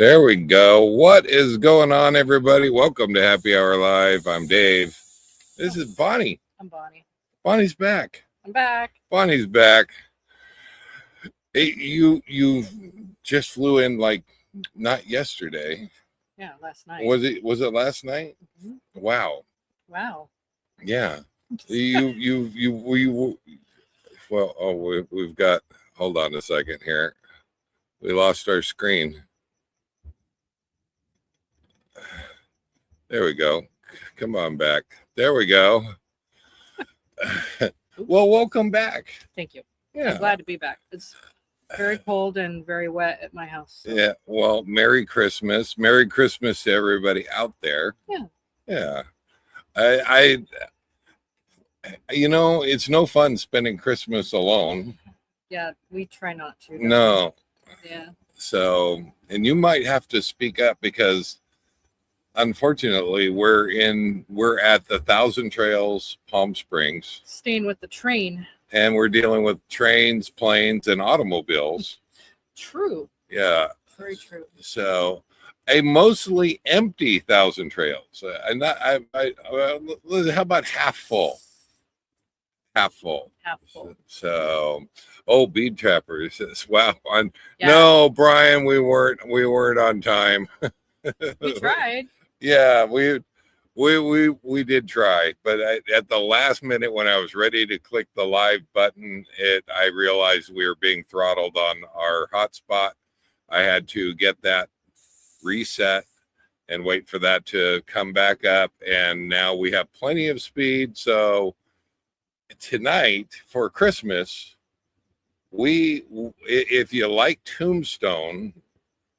There we go. What is going on, everybody? Welcome to Happy Hour Live. I'm Dave. This is Bonnie. I'm Bonnie. Bonnie's back. I'm back. Bonnie's back. Hey, you just flew in like not yesterday. Yeah, last night. Was it last night? Mhm. Wow. Wow. Yeah. We well, oh, we've got, hold on a second here. We lost our screen. There we go. Come on back. There we go. Well, welcome back. Thank you. Yeah. I'm glad to be back. It's very cold and very wet at my house. So. Yeah. Well, Merry Christmas. Merry Christmas to everybody out there. Yeah. Yeah. I it's no fun spending Christmas alone. Yeah, we try not to. No. Yeah. So, and you might have to speak up because unfortunately we're at the Thousand Trails, Palm Springs. Staying with the train. And we're dealing with trains, planes, and automobiles. True. Yeah. Very true. So, a mostly empty Thousand Trails. How about half full? Half full. Half full. So, Bead Trappers says, "Wow, Yeah. no, Brian, we weren't on time." We tried. Yeah, we did try, but at the last minute when I was ready to click the live button, I realized we were being throttled on our hotspot. I had to get that reset and wait for that to come back up, and now we have plenty of speed. So tonight for Christmas, if you like Tombstone,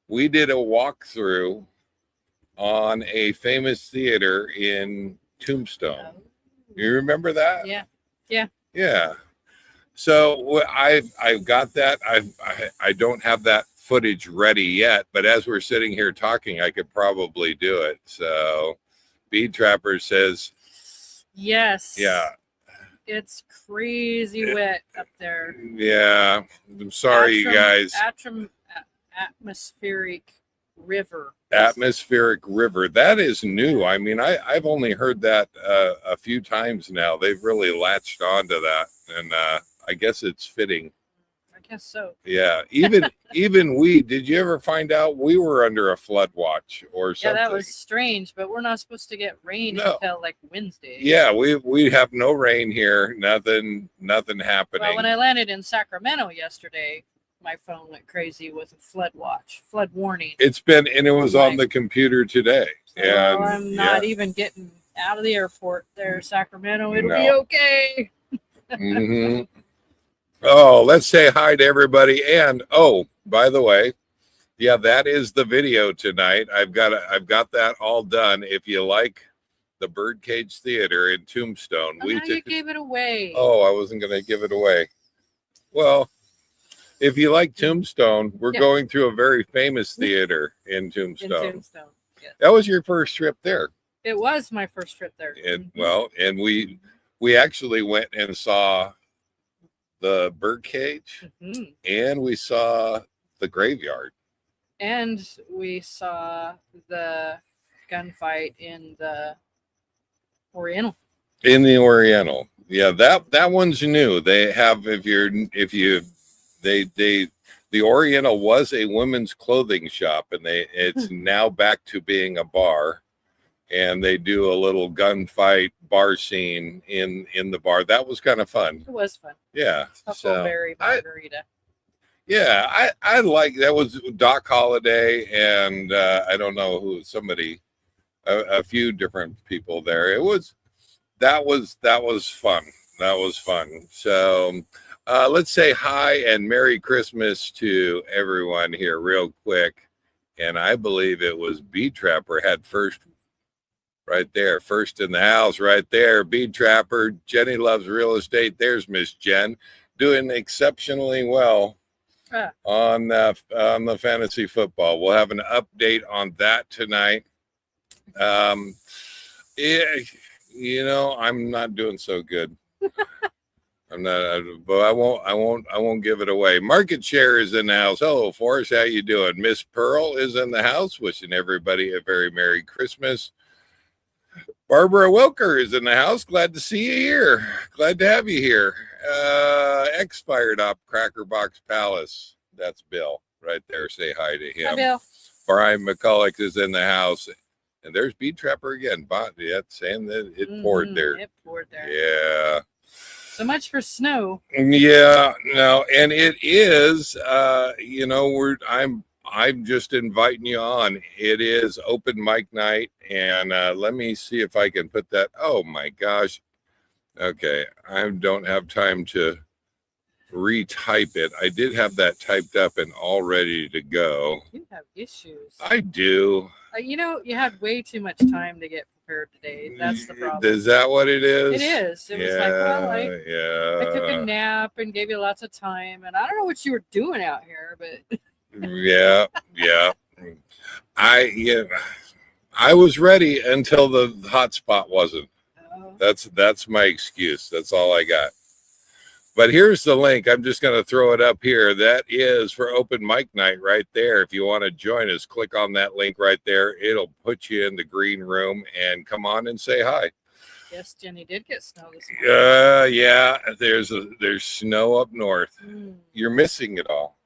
we did a walkthrough on a famous theater in Tombstone. You remember that? Yeah. So I've got that. I don't have that footage ready yet, but as we're sitting here talking, I could probably do it. So Bead Trapper says yes. Yeah. It's crazy wet up there. Yeah. I'm sorry, you guys. Atmospheric river. Atmospheric river. That is new. I mean, I've only heard that a few times now. They've really latched onto that, and I guess it's fitting. I guess so. Yeah. Even we. Did you ever find out we were under a flood watch or something? Yeah, that was strange. But we're not supposed to get rain until like Wednesday. Yeah, we have no rain here. Nothing happening. Well, when I landed in Sacramento yesterday, my phone went crazy with a flood warning. It was on the computer today. So I'm not even getting out of the airport there, Sacramento. It'll be okay. Mm-hmm. Oh, let's say hi to everybody. And by the way, yeah, that is the video tonight. I've got that all done. If you like the Birdcage Theater in Tombstone, you gave it away. Oh, I wasn't going to give it away. Well, if you like Tombstone, we're going through a very famous theater in Tombstone. Yes. That was your first trip there. It was my first trip there. And and we actually went and saw the Birdcage, and we saw the graveyard, and we saw the gunfight in the Oriental. In the Oriental, yeah, that one's new. They have the Oriental was a women's clothing shop, and it's now back to being a bar, and they do a little gunfight bar scene in the bar. That was kind of fun. It was fun. Yeah. Huckleberry margarita. I like that. Was Doc Holliday and I don't know who, a few different people there. That was fun. That was fun. So let's say hi and Merry Christmas to everyone here real quick. And I believe it was Bead Trapper had first right there. First in the house right there. Bead Trapper. Jenny loves real estate. There's Miss Jen doing exceptionally well on the fantasy football. We'll have an update on that tonight. I'm not doing so good. I'm not, but I won't give it away. Market Share is in the house. Hello, Forrest. How you doing? Miss Pearl is in the house, wishing everybody a very Merry Christmas. Barbara Wilker is in the house. Glad to see you here. Glad to have you here. Expired Op Cracker Box Palace. That's Bill right there. Say hi to him. Hi, Bill. Brian McCulloch is in the house. And there's Beat Trapper again. Yeah, saying that it poured there. It poured there. Yeah. So much for snow. Yeah, no, and it is I'm just inviting you on. It is open mic night, and let me see if I can put that. Oh my gosh. Okay, I don't have time to retype it. I did have that typed up and all ready to go. You have issues. I do. You had way too much time to get prepared today. That's the problem. Is that what it is? It is. It was like, well, I took a yeah. nap and gave you lots of time, and I don't know what you were doing out here, but Yeah. I was ready until the hotspot wasn't. That's my excuse. That's all I got. But here's the link. I'm just going to throw it up here. That is for open mic night right there. If you want to join us, click on that link right there. It'll put you in the green room and come on and say hi. Yes, Jenny did get snow this morning. Yeah. There's snow up north. You're missing it all.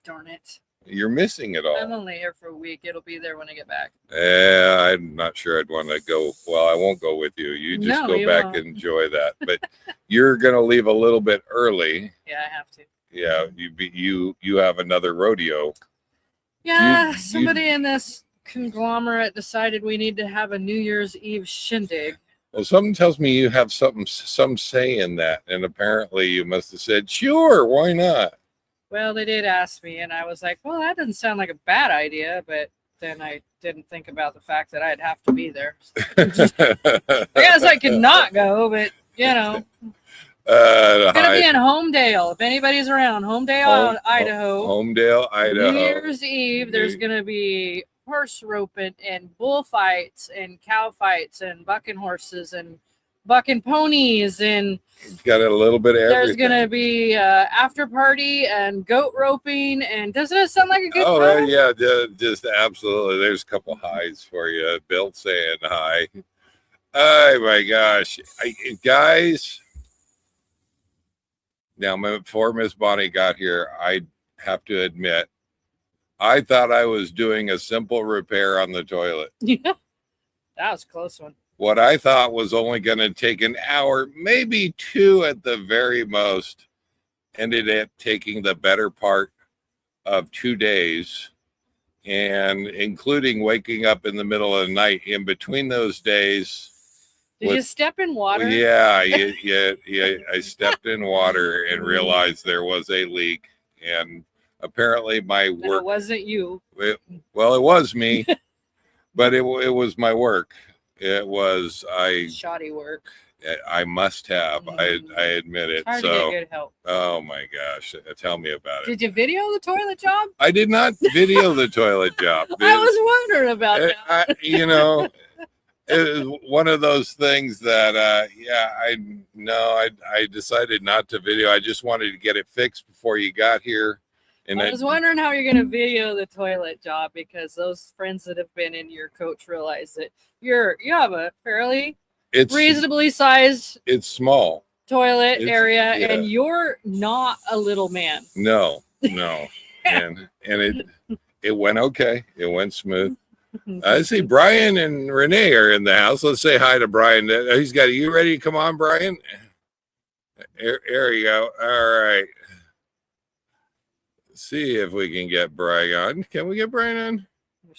Darn it. You're missing it all. I'm only here for a week. It'll be there when I get back. Yeah, I'm not sure I'd want to go. Well, I won't go with you. You just go back and enjoy that. But you're gonna leave a little bit early. Yeah, I have to. Yeah, you have another rodeo. Yeah, somebody in this conglomerate decided we need to have a New Year's Eve shindig. Well, something tells me you have some say in that, and apparently you must have said, "Sure, why not?" Well, they did ask me, and I was like, well, that doesn't sound like a bad idea, but then I didn't think about the fact that I'd have to be there. I guess I could not go, but, it's going to be in Homedale. If anybody's around, Homedale, Idaho. Homedale, Idaho. New Year's Eve, there's going to be horse roping and bullfights and cow fights and bucking horses and bucking ponies, and it's got a little bit of everything. There's gonna be after party and goat roping, and doesn't it sound like a good time? Yeah, just absolutely. There's a couple highs for you. Bill saying hi. Oh my gosh, guys. Now, before Miss Bonnie got here, I have to admit, I thought I was doing a simple repair on the toilet. Yeah, that was a close one. What I thought was only going to take an hour, maybe 2 at the very most, ended up taking the better part of 2 days, and including waking up in the middle of the night in between those days. Did you step in water? Yeah. I stepped in water and realized there was a leak, and apparently my work. It wasn't you. Well, it was me, but it was my work. It was shoddy work. I must have. I admit it. Hard to get good help. Oh my gosh, tell me about it. Did you video the toilet job? I did not video the toilet job. I was wondering about that. It was one of those things that I decided not to video. I just wanted to get it fixed before you got here. And I was wondering how you're going to video the toilet job, because those friends that have been in your coach realize that you have a fairly reasonably sized. It's small toilet area, and you're not a little man. No, and it went okay. It went smooth. I see Brian and Renee are in the house. Let's say hi to Brian. He's got. Are you ready to come on, Brian? There you go. All right. See if we can get Brian on. Can we get Brian on?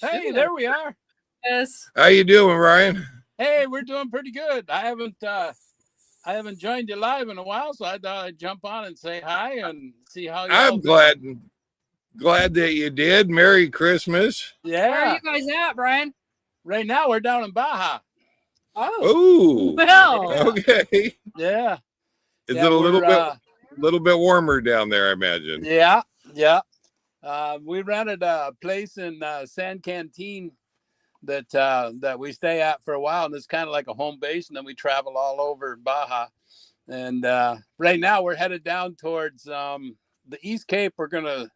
Hey, there we are. Yes. How you doing, Ryan? Hey, we're doing pretty good. I haven't joined you live in a while, so I thought I'd jump on and say hi and see how you're. I'm glad that you did. Merry Christmas. Yeah. Where are you guys at, Brian? Right now we're down in Baja. Oh. Well. Okay. Yeah. Is it a little bit warmer down there, I imagine? Yeah. We rented a place in San Cantin that we stay at for a while, and it's kind of like a home base, and then we travel all over Baja. And right now we're headed down towards the East Cape. We're gonna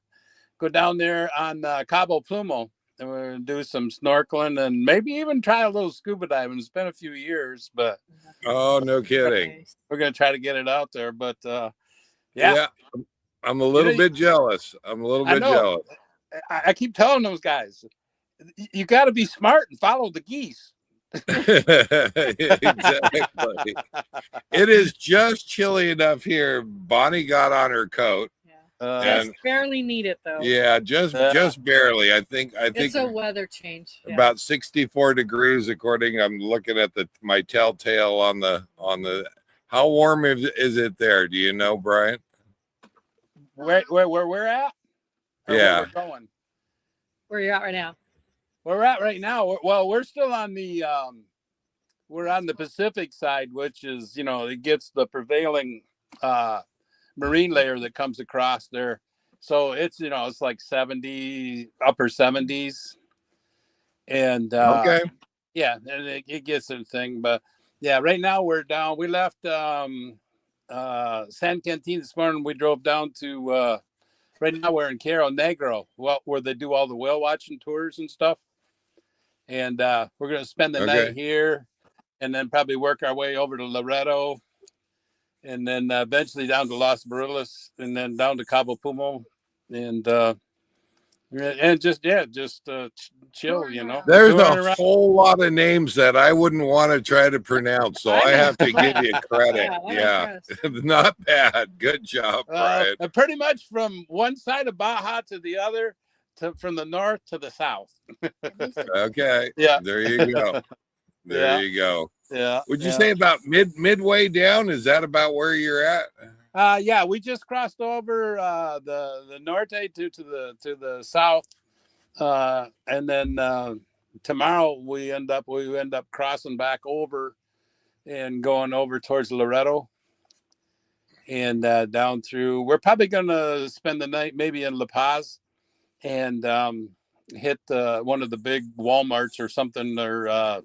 go down there on Cabo Plumo, and we're gonna do some snorkeling and maybe even try a little scuba diving. It's been a few years, but Oh, no kidding. Nice. we're gonna try to get it out there. But yeah, Yeah, I'm a little bit jealous. I'm a little I bit know. jealous. I keep telling those guys, you got to be smart and follow the geese. Exactly. It is just chilly enough here. Bonnie got on her coat. Yeah. And Just barely need it though. yeah, just barely. I think It's a weather change. Yeah. about 64 degrees according. I'm looking at my telltale on the. How warm is it there? Do you know, Brian? Where we're at? Or Yeah. where we're going. Where you at right now? Where we're at right now. Well, we're still on the we're on the Pacific side, which is, it gets the prevailing marine layer that comes across there. So it's, it's like 70, upper 70s. And Okay. yeah, and it gets the thing. But yeah, right now we're down. We left San Quentin this morning. We drove down to right now we're in Cerro Negro, where they do all the whale watching tours and stuff. And we're going to spend the night here and then probably work our way over to Loreto and then eventually down to Los Barriles and then down to Cabo Pumo and just chill, There's touring a around. whole lot of names that I wouldn't want to try to pronounce, so I have to give you credit. Yeah, not bad. Good job, Brian. Pretty much from one side of Baja to the other, from the north to the south. Okay. Yeah. There you go. There you go. Yeah. Would you say about midway down? Is that about where you're at? Yeah, we just crossed over the norte to the south, and then tomorrow we end up crossing back over and going over towards Loreto and down through. We're probably gonna spend the night maybe in La Paz and hit one of the big Walmarts or something, or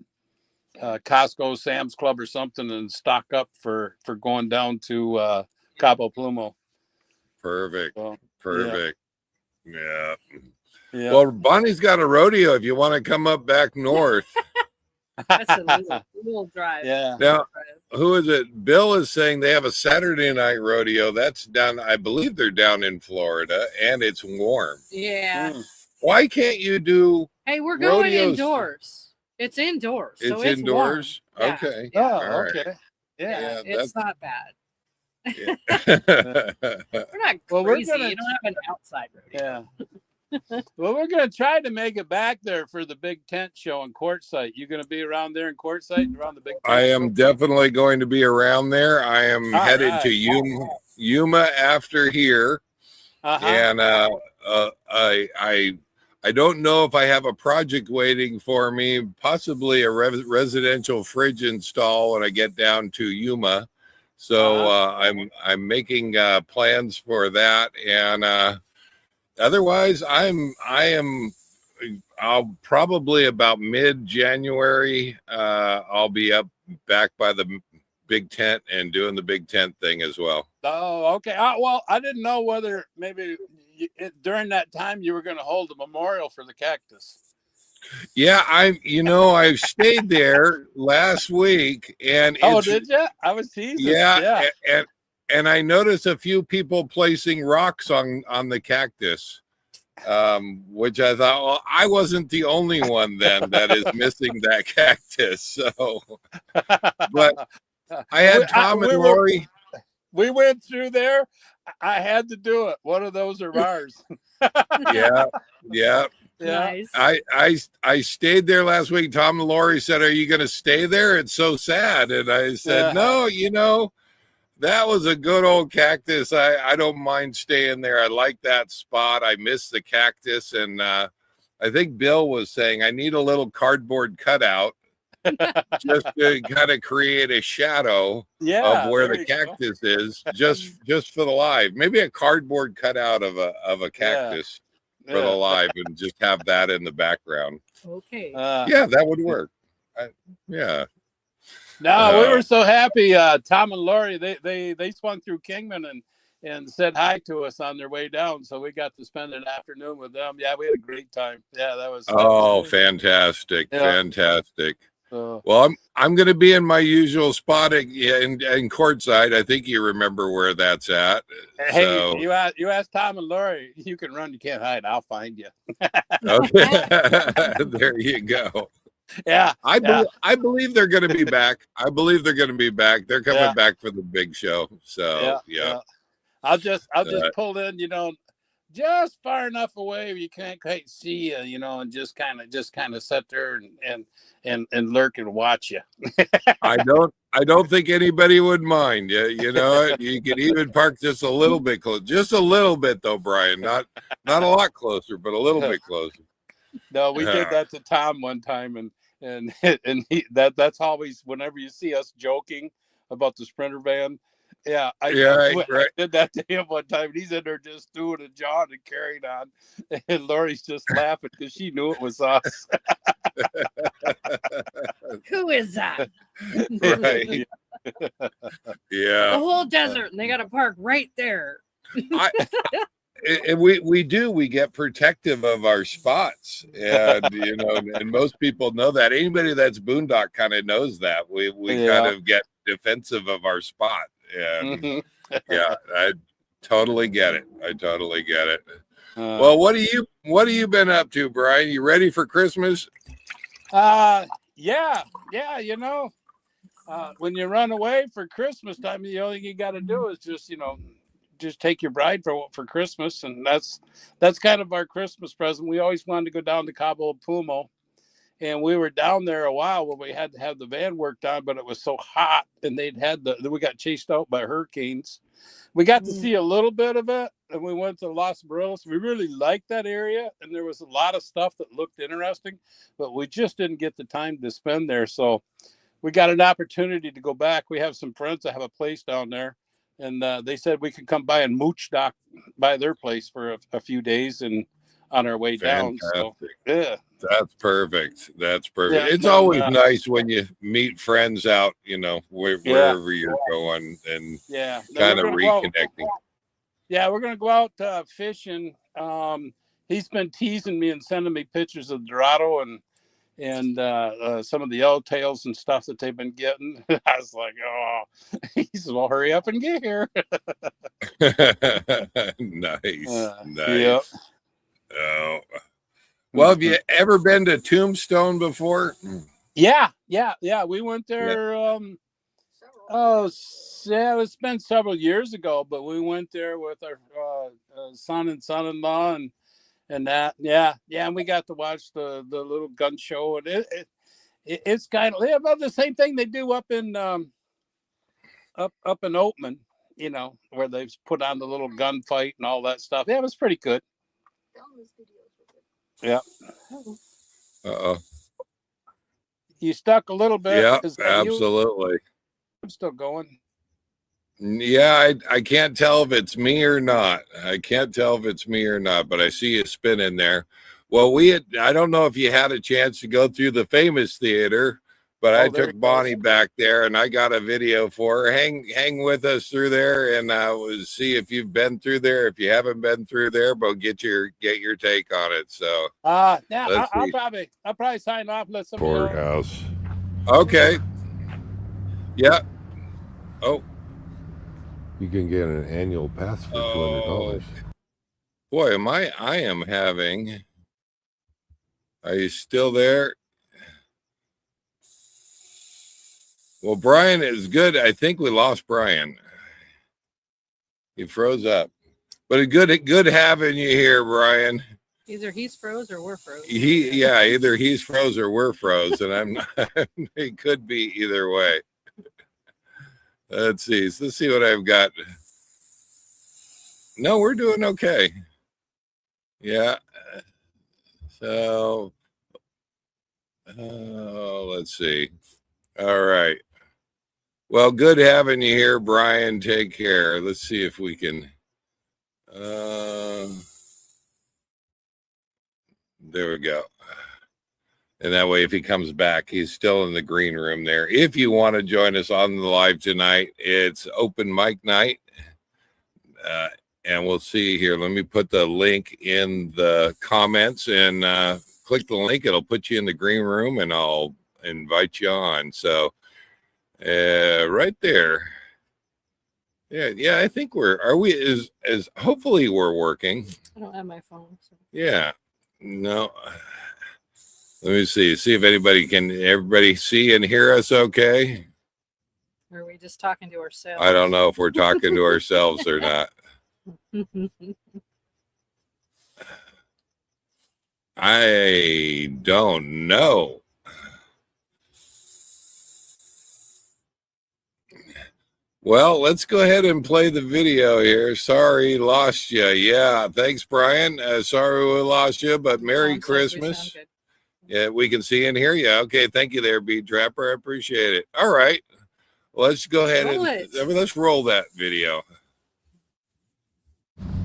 Costco, Sam's Club or something, and stock up for going down to Cabo Plumo. Perfect. So, Perfect. Yeah. Well, Bonnie's got a rodeo if you want to come up back north. That's a little drive. Yeah. Now, who is it? Bill is saying they have a Saturday night rodeo. That's down, I believe they're down in Florida, and it's warm. Yeah. Why can't you do Hey, we're going rodeos? Indoors. It's indoors. It's So it's indoors? Warm. Okay. Yeah. Oh, okay. Yeah. It's not bad. Yeah. We're not crazy. Well, You don't have an outside rodeo. Yeah. Well, we're going to try to make it back there for the big tent show in Quartzsite. You going to be around there in Quartzsite, around the big tent I am definitely going to be around there. I am headed to Yuma after here. And I don't know if I have a project waiting for me, possibly a residential fridge install when I get down to Yuma. So I'm making plans for that, and otherwise I'll probably about mid-January I'll be back by the big tent and doing the big tent thing as well. Oh, okay. Well, I didn't know whether maybe during that time you were going to hold a memorial for the cactus. Yeah, I've stayed there last week, and did you? I was teasing. Yeah. And I noticed a few people placing rocks on the cactus, which I thought, well, I wasn't the only one then that is missing that cactus. So, but I had Tom and Lori. We went through there. I had to do it. One of those are ours. Yeah. Nice. I stayed there last week. Tom and Lori said, "Are you going to stay there? It's so sad." And I said, "No, that was a good old cactus. I don't mind staying there. I like that spot. I miss the cactus." And I think Bill was saying I need a little cardboard cutout just to kind of create a shadow of where the cactus is, just for the live. Maybe a cardboard cutout of a cactus for the live, and just have that in the background. Okay. Yeah, that would work. Yeah. No, we were so happy. Tom and Lori, they swung through Kingman and said hi to us on their way down. So we got to spend an afternoon with them. Yeah, we had a great time. Yeah, that was fantastic, yeah. fantastic. Well, I'm going to be in my usual spot in courtside. I think you remember where that's at. Hey, so. you asked Tom and Lori. You can run, you can't hide. I'll find you. Okay, there you go. Yeah, I believe they're going to be back. I believe they're going to be back. They're coming back for the big show. So yeah. I'll just pull in, just far enough away where you can't quite see you, and just kind of sit there and lurk and watch you. I don't think anybody would mind. You know, you can even park just a little bit close, just a little bit though, Brian. Not a lot closer, but a little bit closer. No, we did that to Tom one time, and that's always whenever you see us joking about the Sprinter van. Yeah, I did that to him one time. He's in there just doing a John and carrying on, and Lori's just laughing because she knew it was us. Who is that? Right. Yeah. The whole desert, and they got to park right there. We get protective of our spots, and and most people know that. Anybody that's boondock kind of knows that we kind of get defensive of our spot. And yeah, I totally get it. Well, what have you been up to, Brian? You ready for Christmas? Yeah. When you run away for Christmas time, the only thing you got to do is just take your bride for Christmas, and that's kind of our Christmas present. We always wanted to go down to Cabo Pumo, and we were down there a while where we had to have the van worked on, but it was so hot, and we got chased out by hurricanes. We got to see a little bit of it, and we went to Los Barriles. We really liked that area, and there was a lot of stuff that looked interesting, but we just didn't get the time to spend there. So we got an opportunity to go back. We have some friends that have a place down there, and they said we could come by and mooch dock by their place for a few days and on our way down. So yeah, that's perfect. Yeah, it's always nice when you meet friends out, wherever you're going, and kind of reconnecting. We're gonna go out fishing. He's been teasing me and sending me pictures of Dorado and some of the yellowtails and stuff that they've been getting. I was like, oh, he said, well, hurry up and get here. Nice. Yep. Oh. Well, have you ever been to Tombstone before? Yeah. We went there. It's been several years ago, but we went there with our son and son-in-law and that. Yeah. And we got to watch the little gun show, and it's kind of about the same thing they do up in up in Oatman, where they've put on the little gunfight and all that stuff. Yeah, it was pretty good. Yeah. Uh-oh. You stuck a little bit. Yeah, absolutely. I'm still going. Yeah, I can't tell if it's me or not. But I see you spinning there. Well, I don't know if you had a chance to go through the famous theater, but I took Bonnie back there, and I got a video for her. Hang with us through there, and see if you've been through there. If you haven't been through there, but get your take on it. So I'll probably sign off. Let somebody Courthouse. Okay. Yeah. Oh. You can get an annual pass for $200. Boy, I am having. Are you still there? Well, Brian is good. I think we lost Brian. He froze up. But good having you here, Brian. Either he's froze or we're froze. Either he's froze or we're froze, and I'm not. It could be either way. Let's see what I've got. No, we're doing okay. Yeah. So, let's see. All right. Well, good having you here, Brian. Take care. Let's see if we can. There we go. And that way, if he comes back, he's still in the green room there. If you want to join us on the live tonight, it's open mic night. And we'll see here. Let me put the link in the comments and click the link. It'll put you in the green room and I'll invite you on. So right there. Yeah, I think hopefully we're working. I don't have my phone. So. Yeah. No. Let me see if everybody see and hear us okay? Or are we just talking to ourselves? I don't know if we're talking to ourselves or not. I don't know. Well, let's go ahead and play the video here. Sorry, lost you. Yeah, thanks, Brian. Sorry we lost you, but Merry Christmas. Yeah, we can see and hear you. Okay, thank you there, Beat Trapper. I appreciate it. All right, let's go ahead let's roll that video.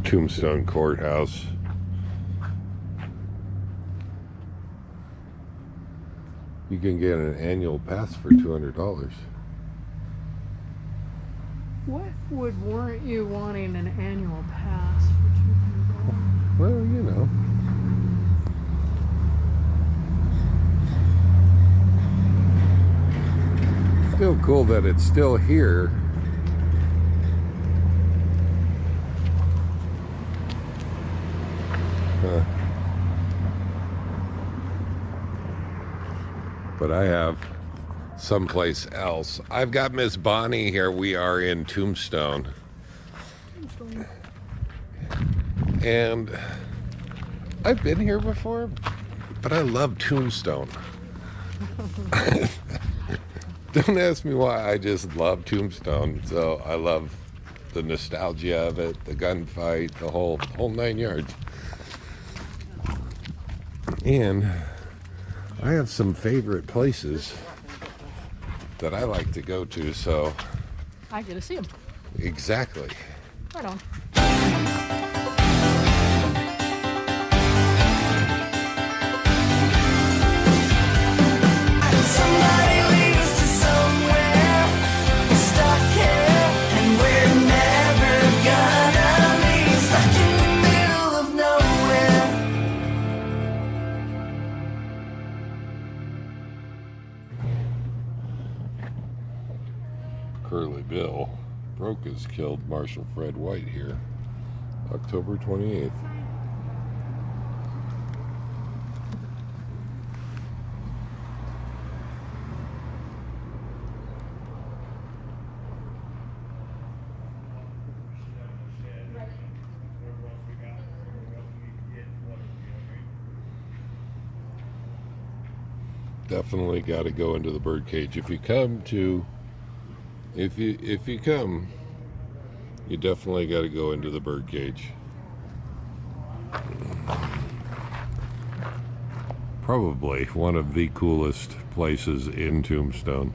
Tombstone Courthouse. You can get an annual pass for $200. What would warrant you wanting an annual pass for $200? Well, you know. Still cool that it's still here. But I have someplace else. I've got Miss Bonnie here. We are in Tombstone. And I've been here before, but I love Tombstone. Don't ask me why, I just love Tombstone. So I love the nostalgia of it, the gunfight, the whole 9 yards. And I have some favorite places that I like to go to, so I get to see them. Exactly. Right on. Curly Bill broke has killed Marshal Fred White here, October 28th. Definitely got to go into the birdcage. If you come, you definitely got to go into the birdcage. Probably one of the coolest places in Tombstone.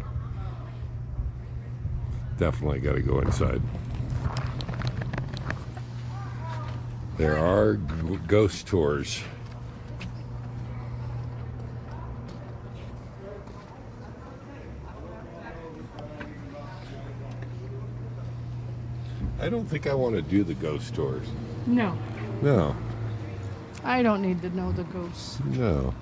Definitely got to go inside. There are ghost tours. I don't think I want to do the ghost tours. No. No. I don't need to know the ghosts. No.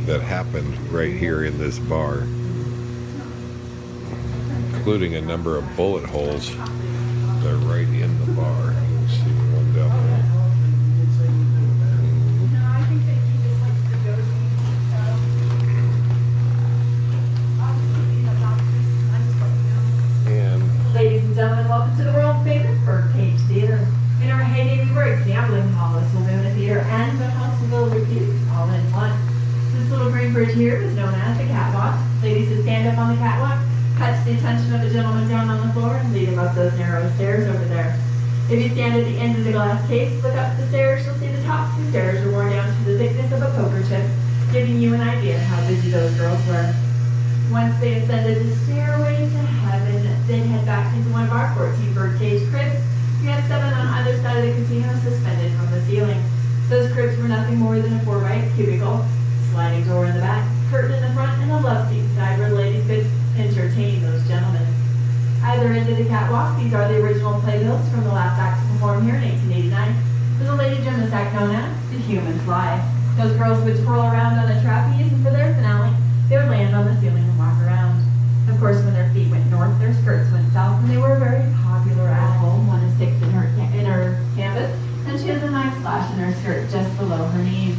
That happened right here in this bar, including a number of bullet holes that are right in the bar. You see one down there. Ladies and gentlemen, welcome to the world famous Birdcage Theater. In our heyday, we were a gambling bridge here is known as the catwalk. Ladies who stand up on the catwalk catch the attention of the gentleman down on the floor and lead him up those narrow stairs over there. If you stand at the end of the glass case, look up the stairs, you'll see the top two stairs are worn down to the thickness of a poker chip, giving you an idea of how busy those girls were. Once they ascended the stairway to heaven, then head back into one of our 14 birdcage cribs. We have 7 on either side of the casino suspended from the ceiling. Those cribs were nothing more than a 4x8 cubicle, sliding door in the back, curtain in the front, and a love seat inside where the ladies could entertain those gentlemen. Either end of the catwalk, these are the original playbills from the last act to perform here in 1889. For the lady gymnast act known as the Human Fly. Those girls would twirl around on a trapeze, and for their finale, they would land on the ceiling and walk around. Of course, when their feet went north, their skirts went south, and they were very popular at home. One is 6 in her canvas, and she has a nice slash in her skirt just below her knees.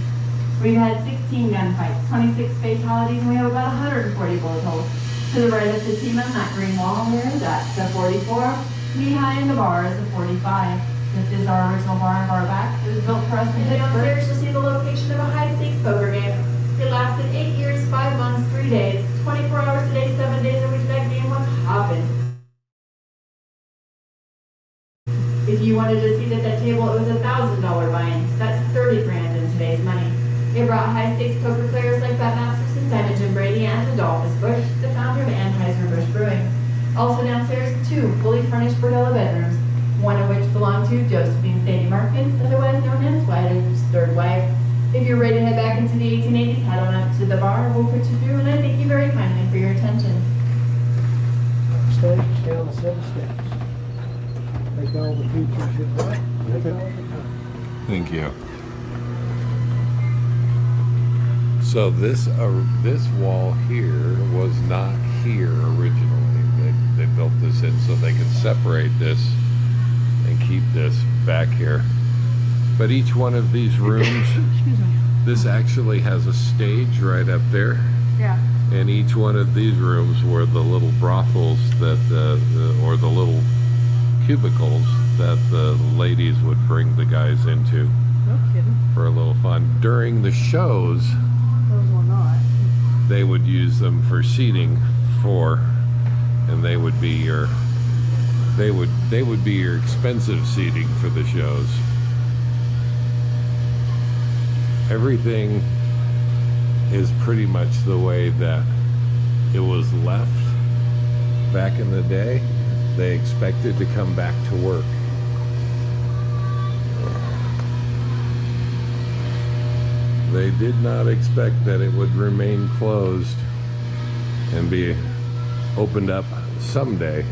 We've had 16 gunfights, 26 fatalities, and we have about 140 bullet holes. To the right of the team on that green wall there, that's a 44. Behind the bar is a 45. This is our original bar and bar back. It was built for us in Pittsburgh. Downstairs you'll see the location of a high-stakes poker game. It lasted 8 years, 5 months, 3 days, 24 hours a day, 7 days a week. That game was hopping. If you wanted to see that table, it was $1,000 buy-in. That's 30 grand in today's money. It brought high-stakes poker players like Pat Masterson, Diamond Jim Brady, and Adolphus Busch, the founder of Anheuser-Busch Brewing. Also downstairs, 2 fully furnished bordello bedrooms, one of which belonged to Josephine Sadie Markins, otherwise known as White's third wife. If you're ready to head back into the 1880s, head on up to the bar. We'll put you through, and I thank you very kindly for your attention. Stay on the 7 steps. Make all the features you like. Thank you. So this wall here was not here originally. They built this in so they could separate this and keep this back here. But each one of these rooms, this actually has a stage right up there. Yeah. And each one of these rooms were the little brothels that, or the little cubicles that the ladies would bring the guys into. No kidding. For a little fun. During the shows, Those will not. they would use them for seating and they would be your expensive seating for the shows. Everything is pretty much the way that it was left back in the day. They expected to come back to work. They did not expect that it would remain closed and be opened up someday.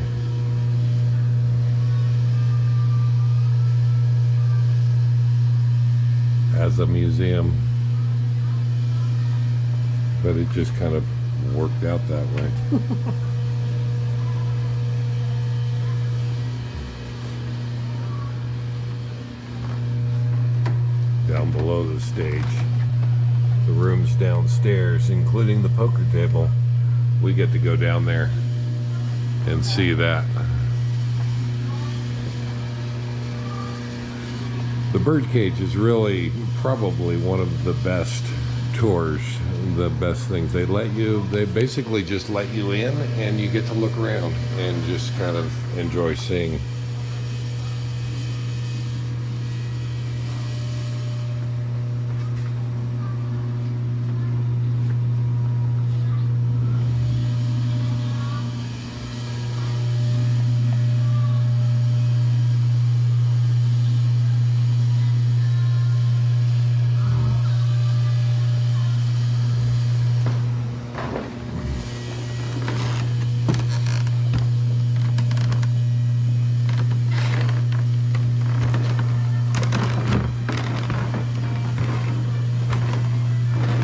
As a museum. But it just kind of worked out that way. Down below the stage, the rooms downstairs, including the poker table, we get to go down there and see that. The birdcage is really probably one of the best tours, the best things. They basically just let you in and you get to look around and just kind of enjoy seeing.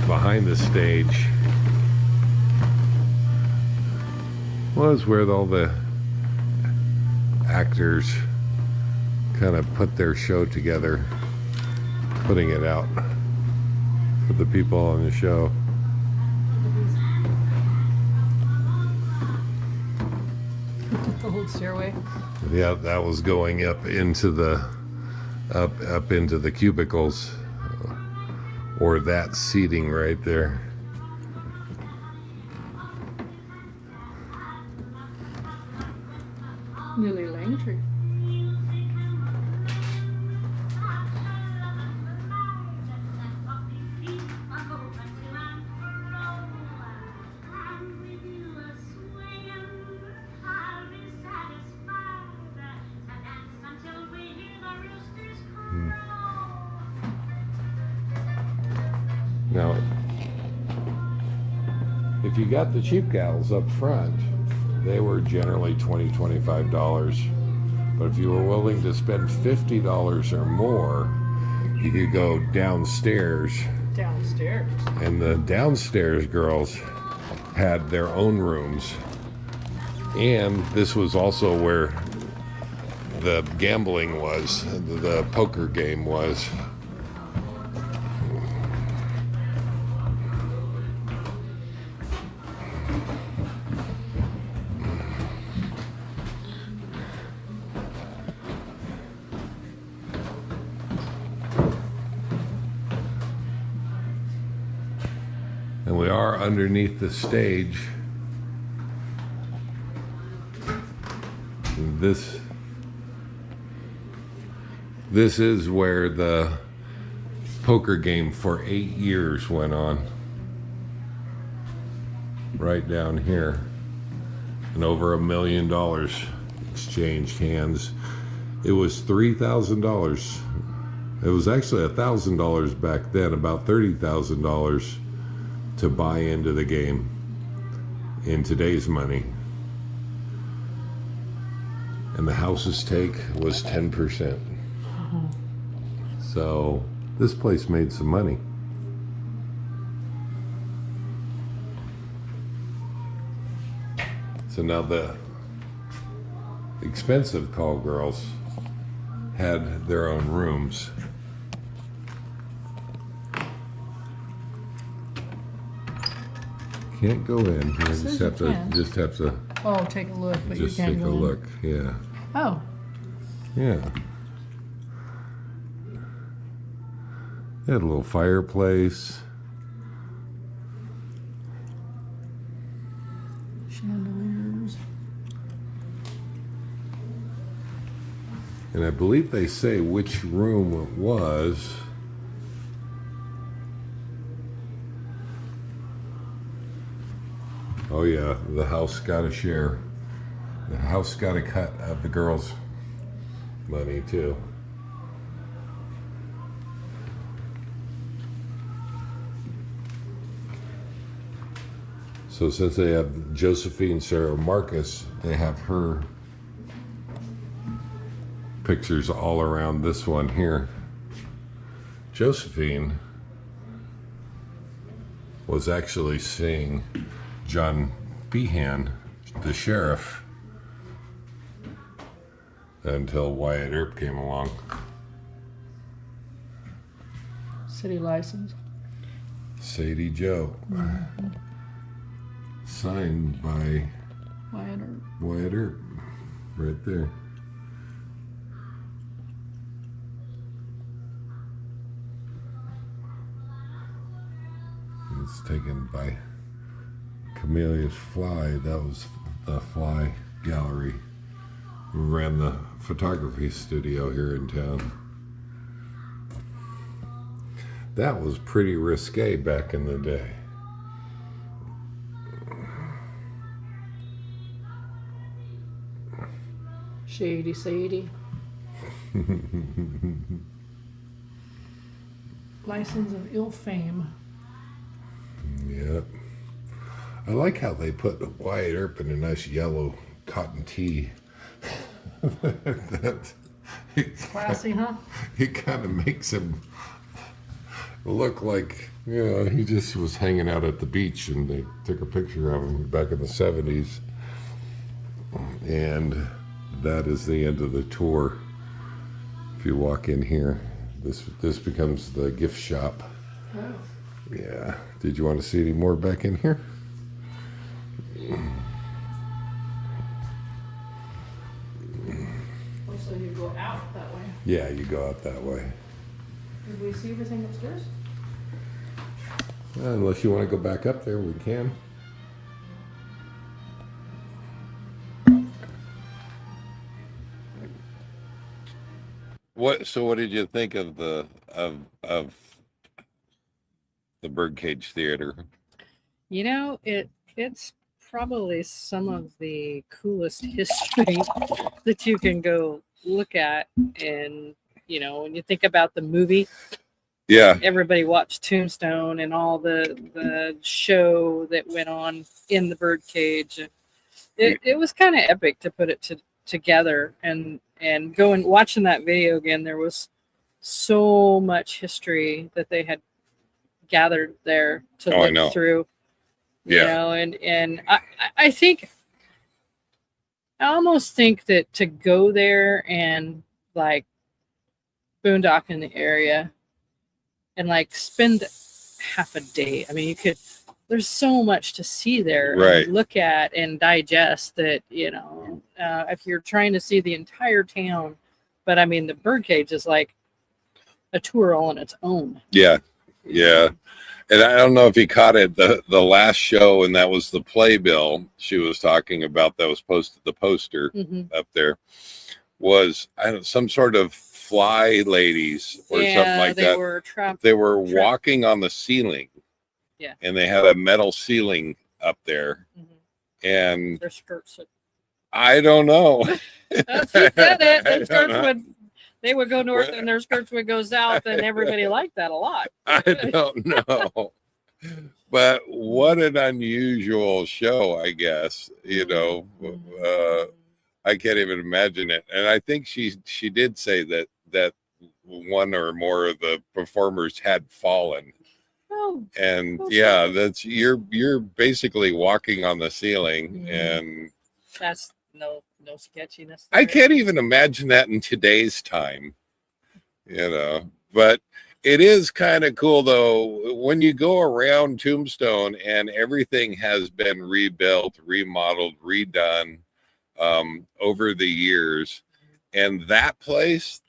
Behind the stage was where all the actors kind of put their show together, putting it out for the people on the show. The whole stairway. Yeah, that was going up into the up into the cubicles, or that seating right there. Lily Langtree. Now, if you got the cheap gals up front, they were generally $20, $25. But if you were willing to spend $50 or more, you could go downstairs. Downstairs. And the downstairs girls had their own rooms. And this was also where the gambling was, the poker game was. And we are underneath the stage. This is where the poker game for 8 years went on. Right down here. And over $1 million exchanged hands. It was $3,000. It was actually $1,000 back then, about $30,000 to buy into the game in today's money. And the house's take was 10%. So this place made some money. So now the expensive call girls had their own rooms. Can't go in. You just have to Oh, take a look, but just you can't take go a in. look. Yeah. Oh, Yeah. They had a little fireplace. chandeliers. And I believe they say which room it was. Oh yeah, the house got a share. The house got a cut of the girls' money too. So since they have Josephine Sarah Marcus, they have her pictures all around this one here. Josephine was actually seeing John Behan, the sheriff, until Wyatt Earp came along. City license. Sadie Joe. Mm-hmm. Signed by Wyatt Earp. Wyatt Earp. Right there. It's taken by Camellia's Fly. That was the Fly Gallery. We ran the photography studio here in town. That was pretty risque back in the day. Shady Sadie. License of ill fame. Yep. I like how they put Wyatt Earp in a nice yellow cotton tee. Classy, huh? It kind of makes him look like, you know, he just was hanging out at the beach and they took a picture of him back in the 70s. And that is the end of the tour. If you walk in here, this becomes the gift shop. Oh. Yeah. Did you want to see any more back in here? Oh, so you go out that way. Yeah, you go out that way. Did we see everything upstairs? Unless you want to go back up there, we can. what did you think of of the Birdcage Theater? You know, it's probably some of the coolest history that you can go look at. And when you think about the movie, Yeah, everybody watched Tombstone and all the show that went on in the birdcage. It was kind of epic to put it together, and going watching that video again. There was so much history that they had gathered there to Oh, I know. look through. Yeah. And I think I almost think that to go there and like boondock in the area and like spend half a day. I mean, there's so much to see there Right. and look at and digest that, if you're trying to see the entire town. But I mean, the birdcage is like a tour all on its own. Yeah. And I don't know if you caught it, the last show, and that was the playbill she was talking about that was posted, the poster Mhm. up there was some sort of fly ladies or something like they that. were trapped. They were walking on the ceiling. Yeah. And they had a metal ceiling up there. Mhm. And Their skirts. I don't know. She said it. I Their don't skirts know. they would go north and their skirts would go south, and everybody liked that a lot. I don't know. But what an unusual show, I guess. I can't even imagine it. And I think she did say that one or more of the performers had fallen. Oh, And cool. yeah, that's you're basically walking on the ceiling, Mhm. and That's no sketchiness I there. can't even imagine that in today's time, but it is kind of cool though when you go around Tombstone and everything has been rebuilt, remodeled, redone over the years, and that place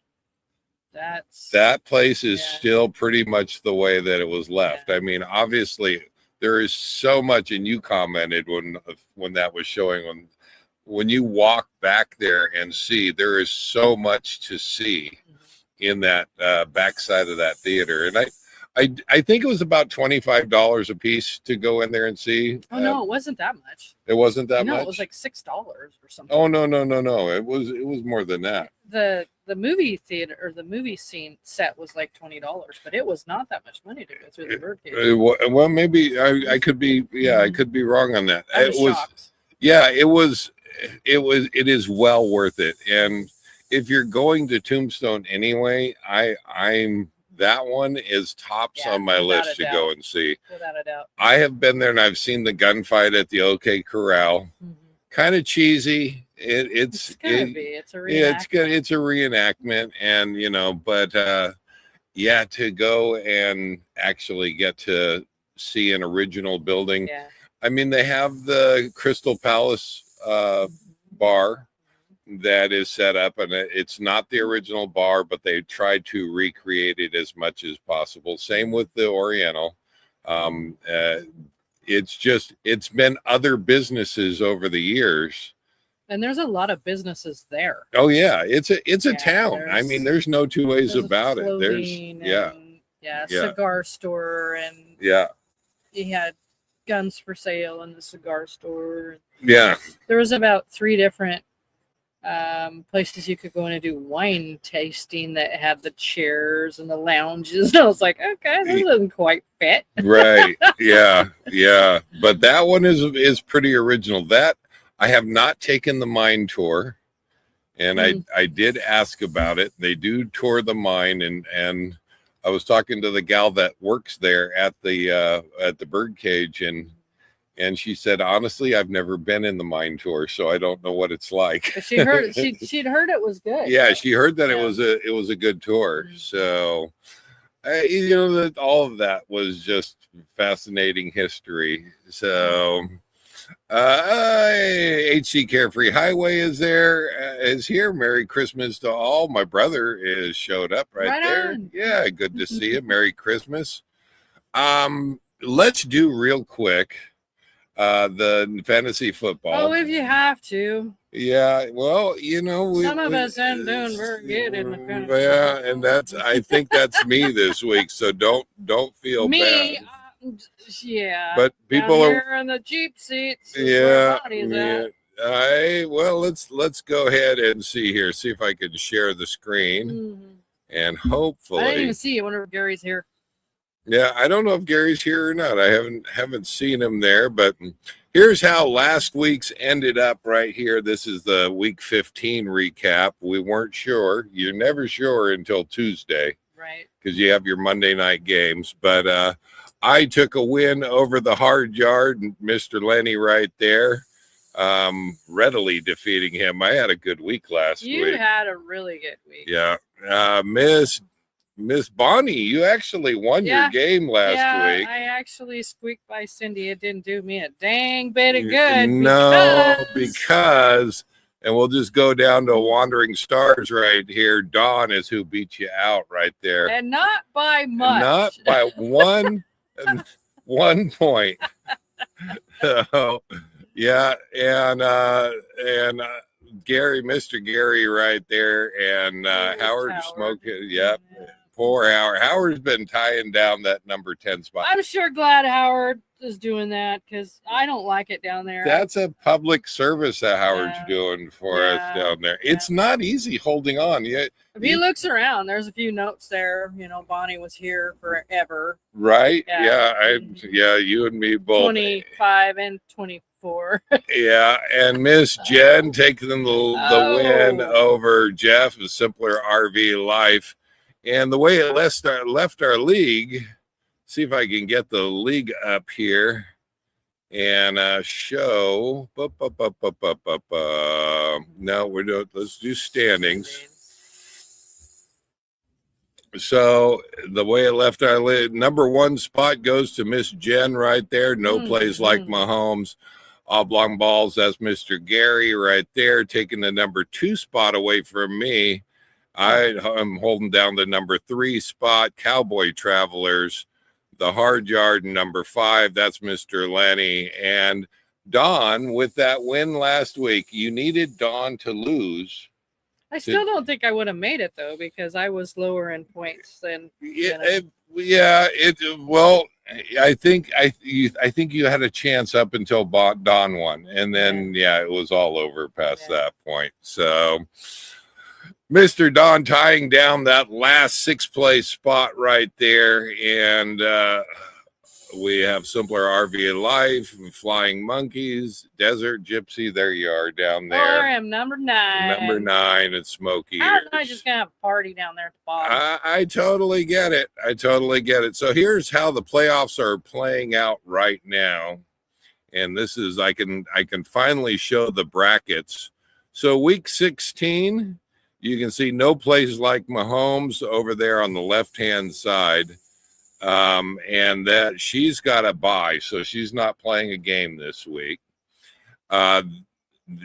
is Yeah. still pretty much the way that it was left. Yeah. I mean, obviously there is so much, and you commented when that was showing, when you walk back there and see, there is so much to see in that backside of that theater. And I think it was about $25 a piece to go in there and see. Oh no, it wasn't that much. It wasn't that No, much. it was like $6 or something. Oh no. It was more than that. The movie theater or the movie scene set was like $20, but it was not that much money to go through the birdcage. Well, maybe I could be. Yeah, I could be wrong on that. I was shocked. Yeah, it is well worth it. And if you're going to Tombstone anyway, I'm that one is tops on my without list a to go and see. Without a doubt. I have been there and I've seen the gunfight at the OK Corral. Mhm. Kind of cheesy. It's gonna be. It's a reenactment. Yeah, it's good. It's a reenactment, and but yeah, to go and actually get to see an original building. Yeah. I mean, they have the Crystal Palace bar that is set up, and it's not the original bar, but they tried to recreate it as much as possible. Same with the Oriental. It's been other businesses over the years. And there's a lot of businesses there. Oh yeah, it's a town. I there's- mean, there's no two ways There's about it. There's clothing yeah, and, Yeah. cigar store, and yeah, he had guns for sale in the cigar store. yeah. There was about 3 different places you could go in and do wine tasting that had the chairs and the lounges. I was like, okay, this doesn't quite fit. Right. Yeah. But that one is pretty original. That I have not taken the mine tour, and I did ask about it. They do tour the mine, and I was talking to the gal that works there at the birdcage, and she said, honestly, I've never been in the mine tour, so I don't know what it's like. But she'd heard it was good. Yeah, she heard that Yeah. it was a good tour. Mhm. So, that all of that was just fascinating history. So, HC Carefree Highway is here. Merry Christmas to all. My brother is showed up right there. on. Yeah, good to see you. Merry Christmas. Let's do real quick. The fantasy football. Oh, if you have to. Yeah, well, Some of us aren't doing very good in the fantasy Yeah, football. and I think that's me this week. So don't feel Me, bad. yeah. But people Down are, here in the Jeep seats. Is where Bonnie's at. well, let's go ahead and see here. See if I can share the screen, Mhm. and I didn't hopefully, even see it. I wonder if Gary's here. yeah, I don't know if Gary's here or not. I haven't seen him there, but here's how last week's ended up right here. This is the week 15 recap. We weren't sure. You're never sure until Tuesday Right. because you have your Monday night games. But I took a win over the hard yard, Mr. Lenny right there, readily defeating him. I had a good week last You week. had a really good week. Yeah. Miss Bonnie, you actually won your game last week. I actually squeaked by Cindy. It didn't do me a dang bit of good. No, because, and we'll just go down to Wandering Stars right here. Dawn is who beat you out right there. And not by much. Not by one point. So, yeah, and Gary, Mr. Gary right there, and Howard Smoke. Yep. Poor Howard. Howard's been tying down that number 10 spot. I'm sure glad Howard is doing that because I don't like it down there. That's a public service that Howard's doing for us down there. It's not easy holding on. If he looks around, there's a few notes there. Bonnie was here forever. Right? Yeah. Yeah, you and me both. 25 and 24. Yeah, and Miss Jen taking the win over Jeff, a Simpler RV Life. And the way it left our league, see if I can get the league up here and show. No, let's do standings. So the way it left our league, number 1 spot goes to Miss Jen right there. No plays like Mahomes. Oblong balls, that's Mr. Gary right there, taking the number 2 spot away from me. I'm holding down the number 3 spot, Cowboy Travelers. The hard yard, number 5, that's Mr. Lenny. And Dawn, with that win last week, you needed Dawn to lose. I still don't think I would have made it, though, because I was lower in points than. Well, I think you had a chance up until Dawn won. And then, it was all over past that point. So Mr. Don tying down that last 6th place spot right there. And we have Simpler RV Life, Flying Monkeys, Desert Gypsy. There you are down there. I am number 9. Number 9 and Smoky. How I just gonna have a party down there at the bottom? I totally get it. So here's how the playoffs are playing out right now. And this is I can finally show the brackets. So week 16. You can see no plays like Mahomes over there on the left-hand side. And that she's got a bye, so she's not playing a game this week.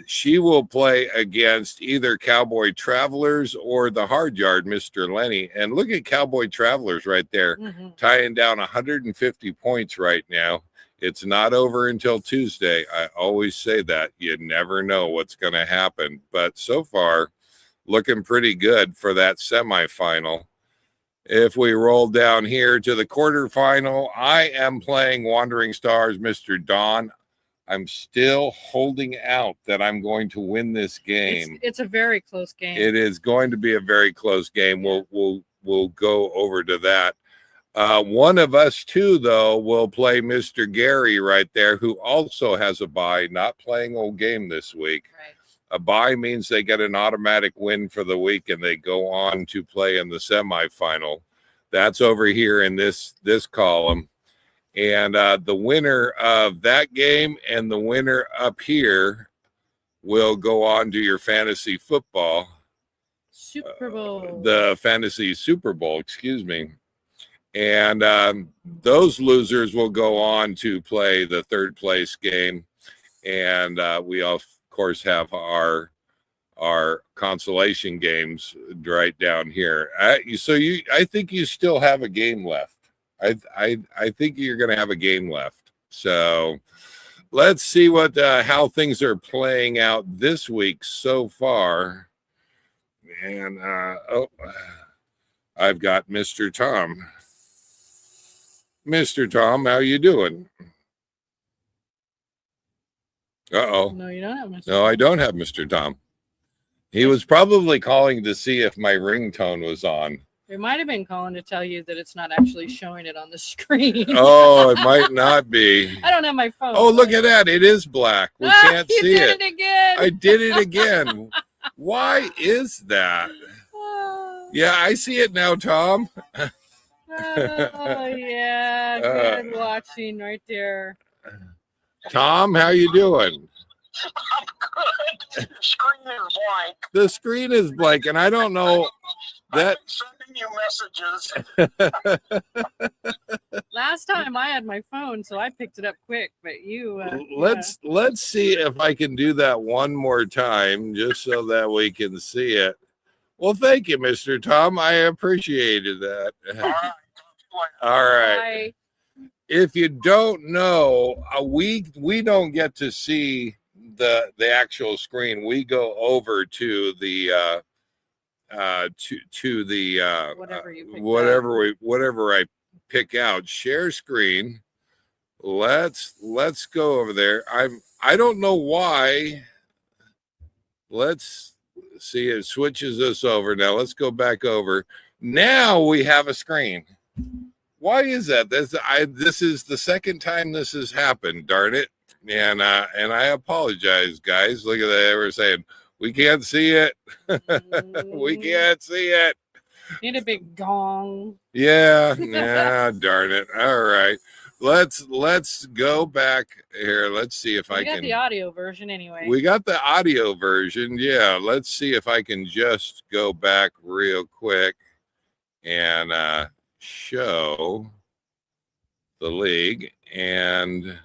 She will play against either Cowboy Travelers or the hard yard, Mr. Lenny. And look at Cowboy Travelers right there, tying down 150 points right now. It's not over until Tuesday. I always say that. You never know what's going to happen. But so far, looking pretty good for that semifinal. If we roll down here to the quarterfinal, I am playing Wandering Stars, Mr. Don. I'm still holding out that I'm going to win this game. It's a very close game. It is going to be a very close game. We'll go over to that. One of us two, though, will play Mr. Gary right there, who also has a bye, not playing a game this week. Right. A bye means they get an automatic win for the week and they go on to play in the semifinal. That's over here in this column. And the winner of that game and the winner up here will go on to your fantasy football. Super Bowl. The fantasy Super Bowl, excuse me. And those losers will go on to play the 3rd place game. And we of course have our consolation games right down here. I think you still have a game left. I think you're going to have a game left. So let's see what how things are playing out this week so far. And I've got Mr. Tom. Mr. Tom, how you doing? Uh-oh. No, you don't have Mr. No, I don't have Mr. Tom. He was probably calling to see if my ringtone was on. It might have been calling to tell you that it's not actually showing it on the screen. Oh, it might not be. I don't have my phone. Oh, look at that. It is black. We can't you see did it. it again. I did it again. Why is that? Yeah, I see it now, Tom. Oh, yeah. Good watching right there. Tom, how you doing? I'm good. The screen is blank. The screen is blank, and I don't know that. I'm sending you messages. Last time I had my phone, so I picked it up quick, but you. Let's see if I can do that one more time, just so that we can see it. Well, thank you, Mr. Tom. I appreciated that. All right. If you don't know, we don't get to see the actual screen. We go over to the to the whatever I pick out. Share screen. Let's go over there. I don't know why. Let's see, it switches us over. Now let's go back over. Now we have a screen. Why is that? This is the second time this has happened, darn it. And I apologize, guys. Look at that. They were saying, we can't see it. We can't see it. Need a big gong. Yeah, darn it. All right. Let's go back here. Let's see if I can. We got the audio version anyway. We got the audio version. Yeah. Let's see if I can just go back real quick and show the league. And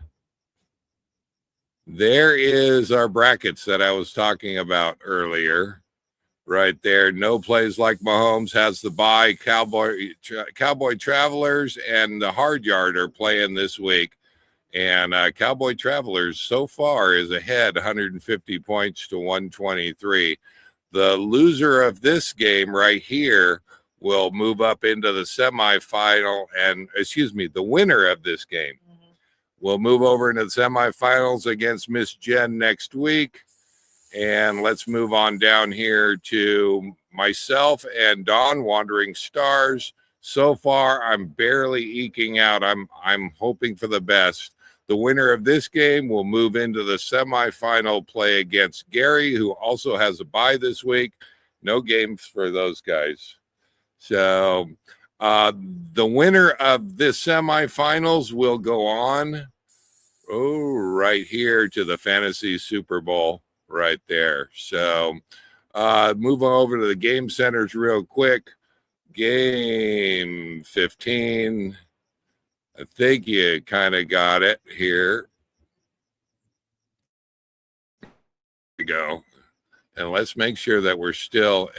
there is our brackets that I was talking about earlier. Right there. No plays like Mahomes has the bye. Cowboy Travelers and the Hard Yard are playing this week. And Cowboy Travelers so far is ahead 150 points to 123. The loser of this game right here will move up into the semifinal. And the winner of this game will move over into the semifinals against Miss Jen next week. And let's move on down here to myself and Dawn, Wandering Stars. So far, I'm barely eking out. I'm hoping for the best. The winner of this game will move into the semifinal play against Gary, who also has a bye this week. No games for those guys. So the winner of this semifinals will go on right here to the Fantasy Super Bowl. Right there. So move on over to the game centers real quick. Game 15. I think you kind of got it here. There we go. And let's make sure that we're still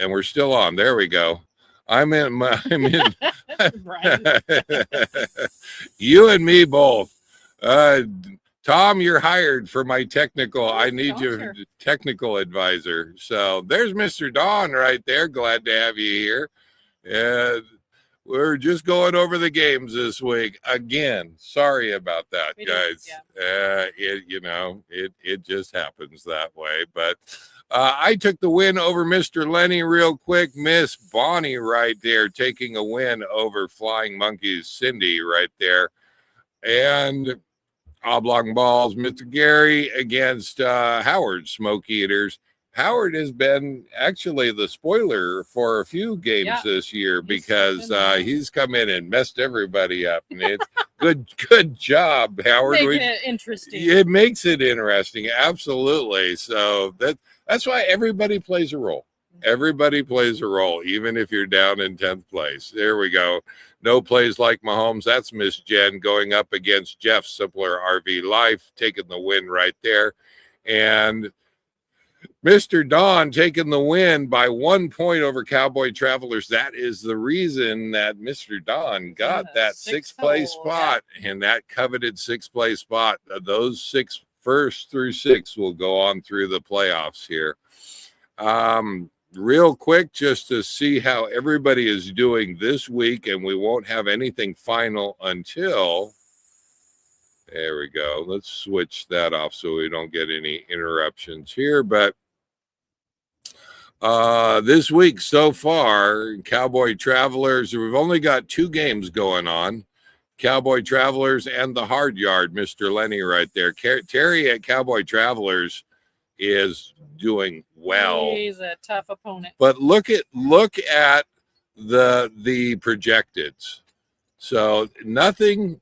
on. There we go. I'm in you and me both. Tom, you're hired for my technical. I need your technical advisor. So there's Mr. Don right there. Glad to have you here. And we're just going over the games this week again. Sorry about that, guys. It just happens that way. But I took the win over Mr. Lenny real quick. Miss Bonnie right there taking a win over Flying Monkeys. Cindy right there. And Oblong Balls, Mr. Gary against Howard Smoke Eaters. Howard has been actually the spoiler for a few games this year because he's come in and messed everybody up. And it's good job, Howard. Making it interesting. It makes it interesting, absolutely. So that's why everybody plays a role. Everybody plays a role, even if you're down in 10th place. There we go. No plays like Mahomes. That's Miss Jen going up against Jeff Simpler RV Life, taking the win right there. And Mr. Don taking the win by 1 point over Cowboy Travelers. That is the reason that Mr. Don got that sixth place spot and that coveted sixth place spot. Those 6 1st through 6th will go on through the playoffs here. Real quick, just to see how everybody is doing this week, and we won't have anything final until, there we go. Let's switch that off so we don't get any interruptions here. But this week so far, Cowboy Travelers, we've only got 2 games going on. Cowboy Travelers and the Hard Yard, Mr. Lenny right there. Terry at Cowboy Travelers is doing well. He's a tough opponent. But look at the projecteds. So nothing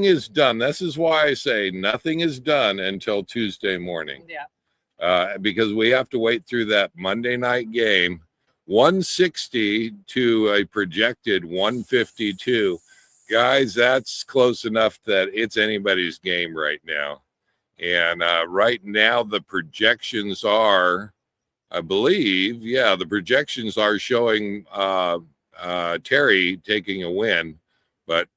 is done. This is why I say nothing is done until Tuesday morning. Yeah. Because we have to wait through that Monday night game. 160 to a projected 152. Guys, that's close enough that it's anybody's game right now. And right now the projections are, I believe, the projections are showing Terry taking a win, but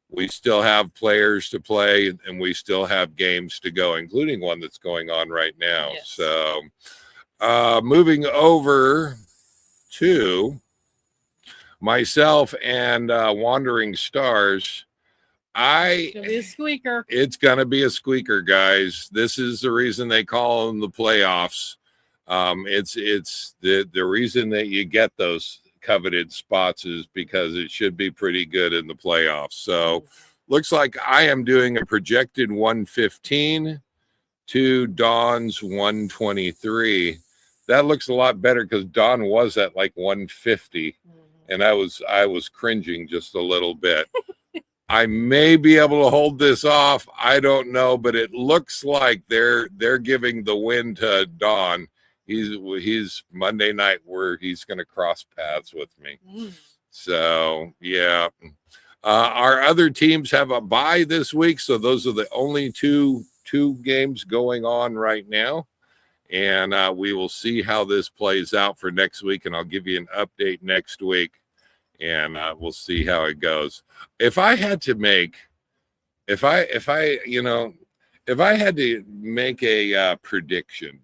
we still have players to play and we still have games to go, including one that's going on right now. Yes. So moving over to myself and Wandering Stars, It's gonna be a squeaker. it's gonna be a squeaker, guys. This is the reason they call them the playoffs. It's the reason that you get those coveted spots is because it should be pretty good in the playoffs. So looks like I am doing a projected 115 to Dawn's 123. That looks a lot better because Dawn was at like 150. And I was cringing just a little bit. I may be able to hold this off. I don't know, but it looks like they're giving the win to Dawn. He's Monday night where he's going to cross paths with me. So yeah, our other teams have a bye this week, so those are the only two games going on right now. And we will see how this plays out for next week, and I'll give you an update next week, and we'll see how it goes. If I had to make a prediction,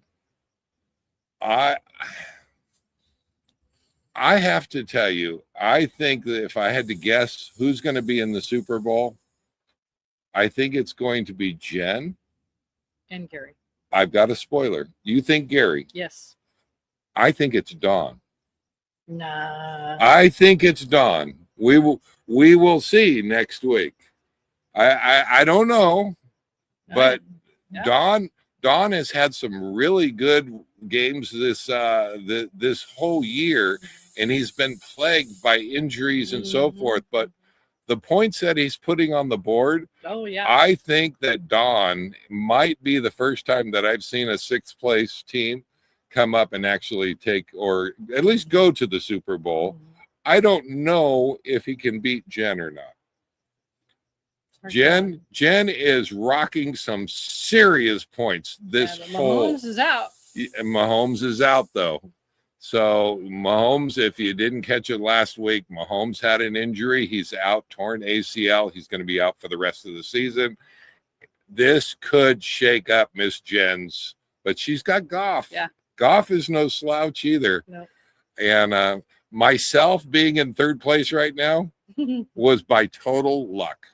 I have to tell you, I think that if I had to guess who's going to be in the Super Bowl, I think it's going to be Jen. And Gary. I've got a spoiler. You think Gary? Yes. I think it's Dawn. Nah. I think it's Dawn. We will see next week. I don't know, but Yeah. Dawn has had some really good games this whole year, and he's been plagued by injuries and so forth. But the points that he's putting on the board, Oh yeah. I think that Dawn might be the first time that I've seen a 6th place team come up and actually take, or at least go to the Super Bowl. I don't know if he can beat Jen or not. Jen is rocking some serious points this whole. Mahomes is out. Mahomes is out though. So Mahomes, if you didn't catch it last week, Mahomes had an injury. He's out, torn ACL. He's going to be out for the rest of the season. This could shake up Miss Jen's, but she's got Goff. Yeah. Goff is no slouch either. No. And myself being in 3rd place right now was by total luck.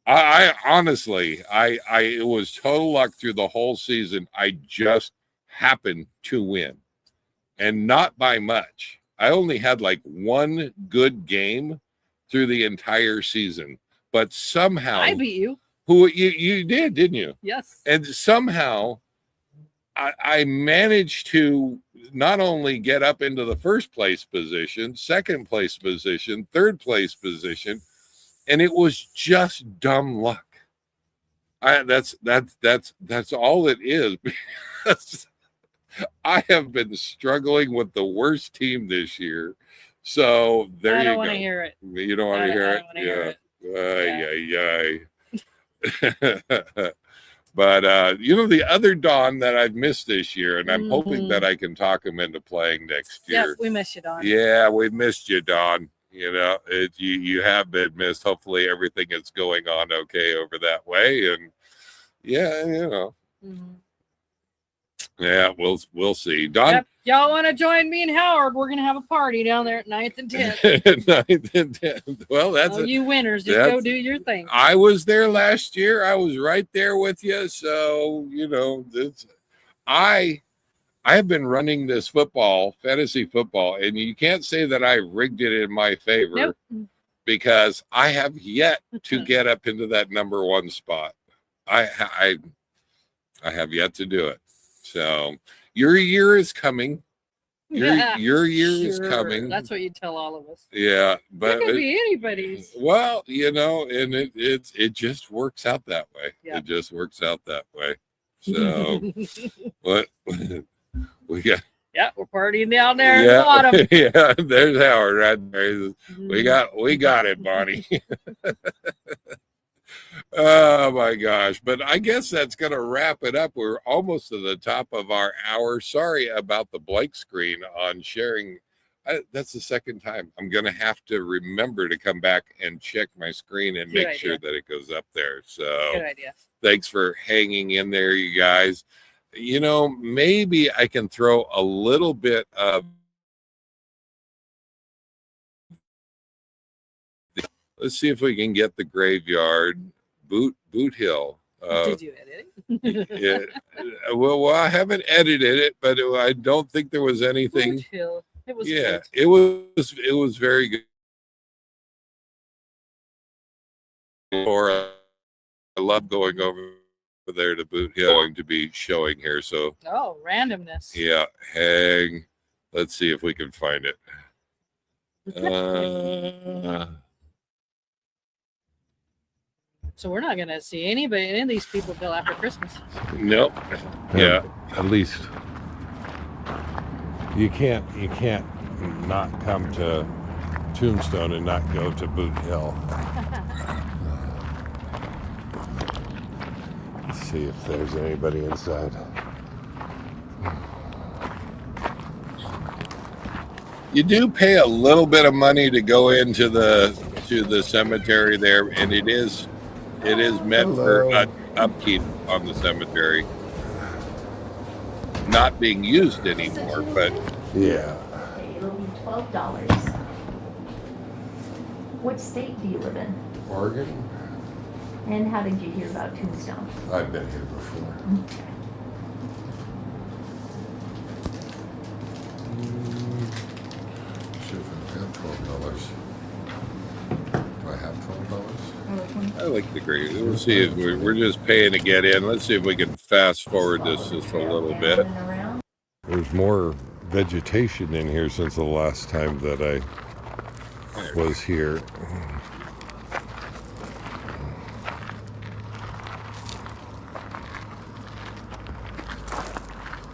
I honestly, it was total luck through the whole season. I just happened to win, and not by much. I only had like one good game through the entire season, but somehow I beat you. Who you did, didn't you? Yes. And somehow I managed to not only get up into the 1st place position, 2nd place position, 3rd place position, and it was just dumb luck. That's all it is. Because I have been struggling with the worst team this year. So there you go. I don't want to hear it. You don't want to hear it? Yeah. But the other Dawn that I've missed this year, and I'm hoping that I can talk him into playing next year. Yep, we miss you, Dawn. Yeah, we missed you, Dawn. You have been missed. Hopefully everything is going on okay over that way. And yeah, Mhm. Yeah, we'll see. Don, Yep. Y'all want to join me and Howard? We're gonna have a party down there at 9th and 10th. 9th and 10th. Well, that's Oh, you winners, just go do your thing. I was there last year. I was right there with you. So, you know, I have been running this fantasy football, and you can't say that I rigged it in my favor Nope. because I have yet to get up into that number 1 spot. I have yet to do it. So your year is coming. Your year is coming. That's what you tell all of us. Yeah, but It could be anybody's. well, you know, and it just works out that way. Yeah. It just works out that way. So what we got? Yeah, we're partying down there at the bottom. Yeah, there's Howard right there. We got it, Bonnie. Oh my gosh. But I guess that's going to wrap it up. We're almost to the top of our hour. Sorry about the blank screen on sharing. That's the second time. I'm going to have to remember to come back and check my screen and make sure that it goes up there. So good idea. Thanks for hanging in there, you guys. You know, maybe I can throw a little bit of let's see if we can get the graveyard boot hill. Did you edit it? Yeah. Well, I haven't edited it, but I don't think there was anything. Boot hill. It was Yeah, good. it was very good. Or I love going over there to Boot Hill. Going to be showing here, so Oh, randomness. yeah. Let's see if we can find it. So we're not gonna see any of these people till after Christmas. Nope. Yeah. At least you can't not come to Tombstone and not go to Boot Hill. Let's see if there's anybody inside. You do pay a little bit of money to go into the cemetery there, and it is meant for upkeep on the cemetery. Not being used anymore, but Yeah. It'll be $12. What state do you live in? Oregon? And how did you hear about Tombstone? I've been here before. Should have $12. Do I have $12? I like the grade. We'll see if we're just paying to get in. Let's see if we can fast forward this just a little bit. There's more vegetation in here since the last time that I was here.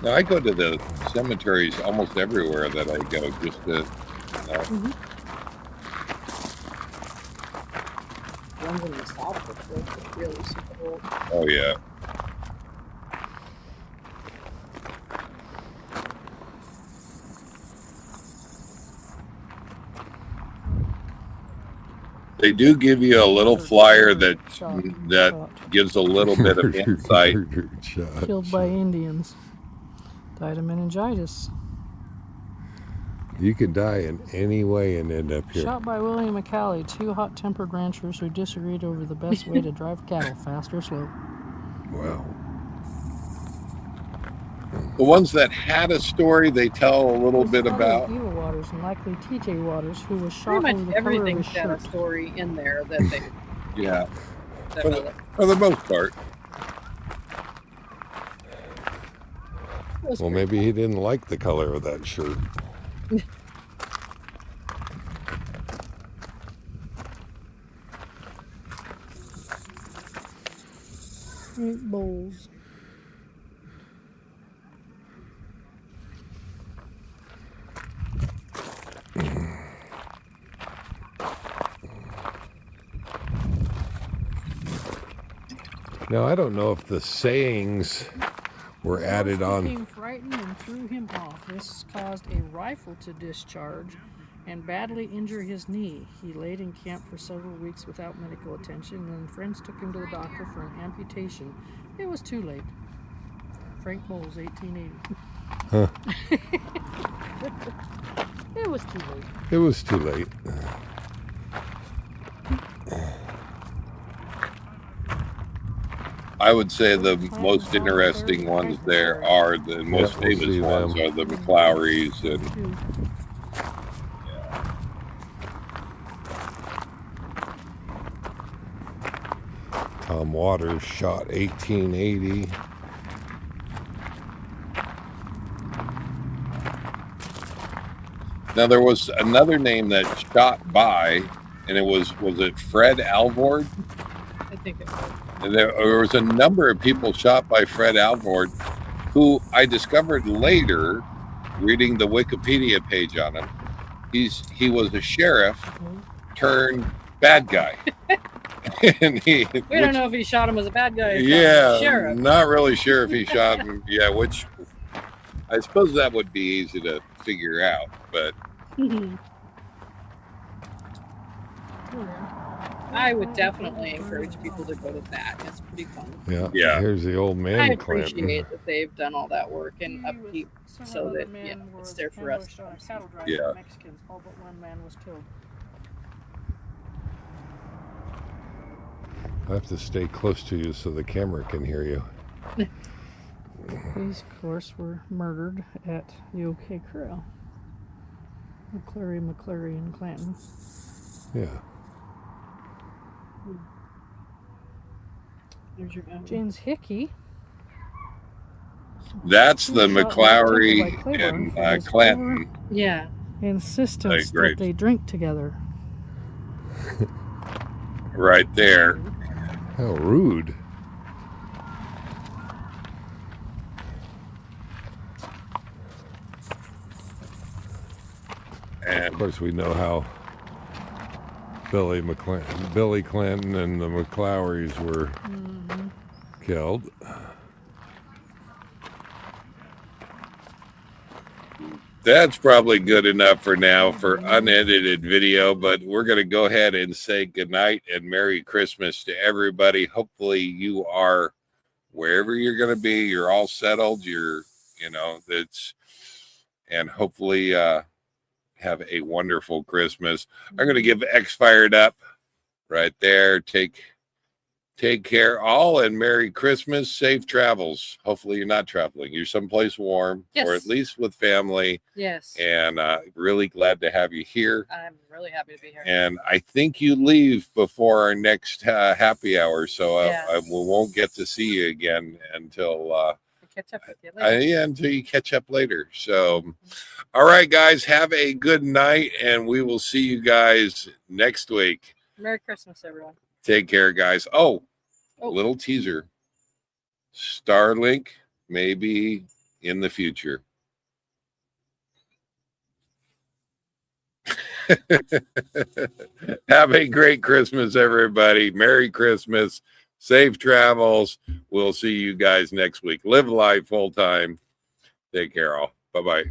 Now I go to the cemeteries almost everywhere that I go, just to. One's in the south, it's really super old. Oh yeah. They do give you a little flyer that gives a little bit of insight. Killed by Indians. Died of meningitis. You could die in any way and end up here. Shot by William McCallie, two hot-tempered ranchers who disagreed over the best way to drive cattle, fast or slow. Wow. The ones that had a story, they tell a little bit about. Eva Waters and likely T.J. Waters, who was shot over the color of his shirt. Got a story in there that they. Yeah. For the most part. Well, maybe he didn't like the color of that shirt. Bowls. Now, I don't know if the sayings were added on. Became frightened and threw him off. This caused a rifle to discharge and badly injure his knee. He laid in camp for several weeks without medical attention, and friends took him to the doctor for an amputation. It was too late. Frank Bowles, 1880. Huh. It was too late. It was too late. I would say the most interesting ones there are the most we'll famous see ones them. are the McClourys and Tom Waters shot 1880. now there was another name that shot by, and was it Fred Alvord? I think it was. And there was a number of people shot by Fred Alvord, who I discovered later, reading the Wikipedia page on him. He was a sheriff turned bad guy. And We don't know if he shot him as a bad guy. Or yeah, sheriff. not really sure if he shot him. Yeah, which I suppose that would be easy to figure out, but I would definitely encourage people to go to that. It's pretty fun. Yeah. Here's the old man I Clinton. appreciate that they've done all that work and upkeep so that it's there for us. Yeah. Mexicans, all but one man was killed. I have to stay close to you so the camera can hear you. These, of course, were murdered at the OK Corral. McCleary, and Clanton. Yeah. There's your James Hickey. that's the Shot McClowry by Claiborne for and his Clanton. Yeah. Insistence great. that they drink together. Right there. How rude. And Of course, we know how Billy Clinton and the McClowrys were killed. that's probably good enough for now for unedited video, but we're going to go ahead and say goodnight and Merry Christmas to everybody. Hopefully you are wherever you're going to be, you're all settled, and hopefully have a wonderful Christmas. I'm going to give X Fired Up right there. Take care all, and Merry Christmas. Safe travels. Hopefully you're not traveling. You're someplace warm, Yes. or at least with family. Yes. And really glad to have you here. I'm really happy to be here. And I think you leave before our next happy hour, so we won't get to see you again until Catch up with you later. until you catch up later. So, all right, guys, have a good night, and we will see you guys next week. Merry Christmas, everyone. Take care, guys. Oh, a little teaser. Starlink maybe in the future. Have a great Christmas, everybody. Merry Christmas. Safe travels. We'll see you guys next week. Live life full time. Take care all. Bye-bye.